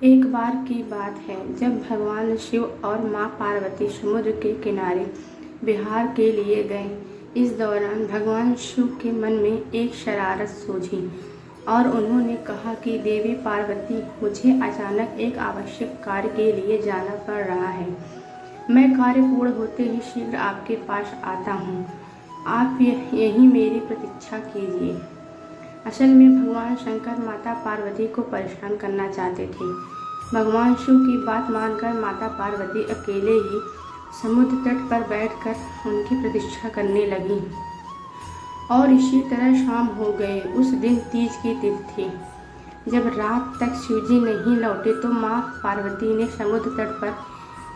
एक बार की बात है जब भगवान शिव और माँ पार्वती समुद्र के किनारे विहार के लिए गए। इस दौरान भगवान शिव के मन में एक शरारत सूझी और उन्होंने कहा कि देवी पार्वती, मुझे अचानक एक आवश्यक कार्य के लिए जाना पड़ रहा है। मैं कार्य पूर्ण होते ही शीघ्र आपके पास आता हूँ। आप यही मेरी प्रतीक्षा कीजिए। असल में भगवान शंकर माता पार्वती को परेशान करना चाहते थे। भगवान शिव की बात मानकर माता पार्वती अकेले ही समुद्र तट पर बैठकर उनकी प्रतीक्षा करने लगी। और इसी तरह शाम हो गए। उस दिन तीज की तिथि थी। जब रात तक शिवजी नहीं लौटे तो माँ पार्वती ने समुद्र तट पर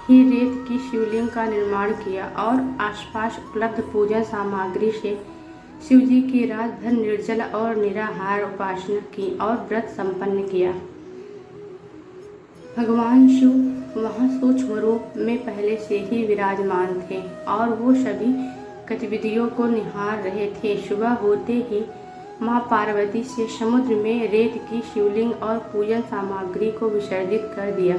ही रेत की शिवलिंग का निर्माण किया और आसपास उपलब्ध पूजन सामग्री से शिवजी की रात भर निर्जल और निराहार उपासना की और व्रत संपन्न किया। भगवान शिव वहाँ सूक्ष्म रूप में पहले से ही विराजमान थे और वो सभी गतिविधियों को निहार रहे थे। सुबह होते ही माँ पार्वती से समुद्र में रेत की शिवलिंग और पूजन सामग्री को विसर्जित कर दिया।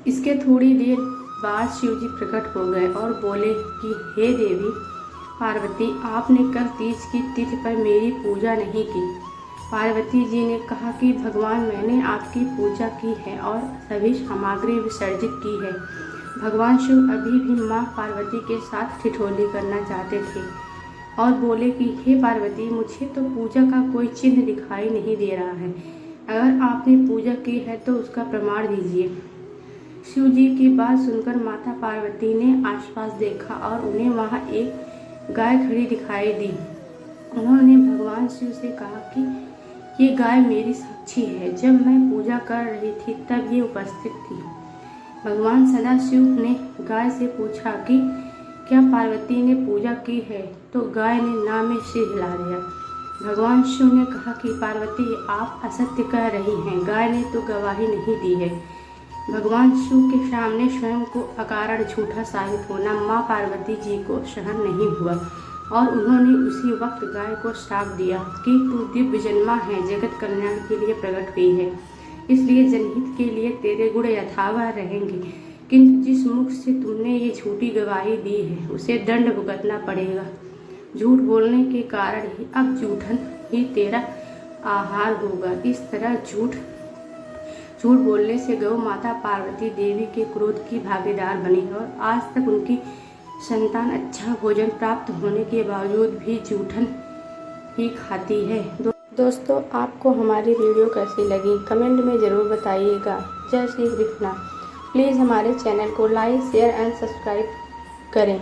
इसके थोड़ी देर बाद शिवजी प्रकट हो गए और बोले कि हे देवी पार्वती, आपने कल तीज की तिथि पर मेरी पूजा नहीं की। पार्वती जी ने कहा कि भगवान, मैंने आपकी पूजा की है और सभी सामग्री विसर्जित की है। भगवान शिव अभी भी माँ पार्वती के साथ ठिठोली करना चाहते थे और बोले कि हे पार्वती, मुझे तो पूजा का कोई चिन्ह दिखाई नहीं दे रहा है। अगर आपने पूजा की है तो उसका प्रमाण दीजिए। शिव जी की बात सुनकर माता पार्वती ने आसपास देखा और उन्हें वहाँ एक गाय खड़ी दिखाई दी। उन्होंने भगवान शिव से कहा कि ये गाय मेरी साक्षी है। जब मैं पूजा कर रही थी तब ये उपस्थित थी। भगवान सदाशिव ने गाय से पूछा कि क्या पार्वती ने पूजा की है, तो गाय ने ना में सिर हिला दिया। भगवान शिव ने कहा कि पार्वती, आप असत्य कह रही हैं। गाय ने तो गवाही नहीं दी है। भगवान शिव के सामने स्वयं को अकारण झूठा साबित होना माँ पार्वती जी को सहन नहीं हुआ और उन्होंने उसी वक्त गाय को श्राप दिया कि तू दिव्य जन्मा है, जगत कल्याण के लिए प्रकट हुई है, इसलिए जनहित के लिए तेरे गुण यथावह रहेंगे। किंतु जिस मुख से तुमने ये झूठी गवाही दी है उसे दंड भुगतना पड़ेगा। झूठ बोलने के कारण ही अब जूठन ही तेरा आहार होगा। इस तरह झूठ बोलने से गौ माता पार्वती देवी के क्रोध की भागीदार बनी और आज तक उनकी संतान अच्छा भोजन प्राप्त होने के बावजूद भी जूठन ही खाती है। दोस्तों, आपको हमारी वीडियो कैसी लगी कमेंट में ज़रूर बताइएगा। जय श्री कृष्णा। प्लीज़ हमारे चैनल को लाइक, शेयर एंड सब्सक्राइब करें।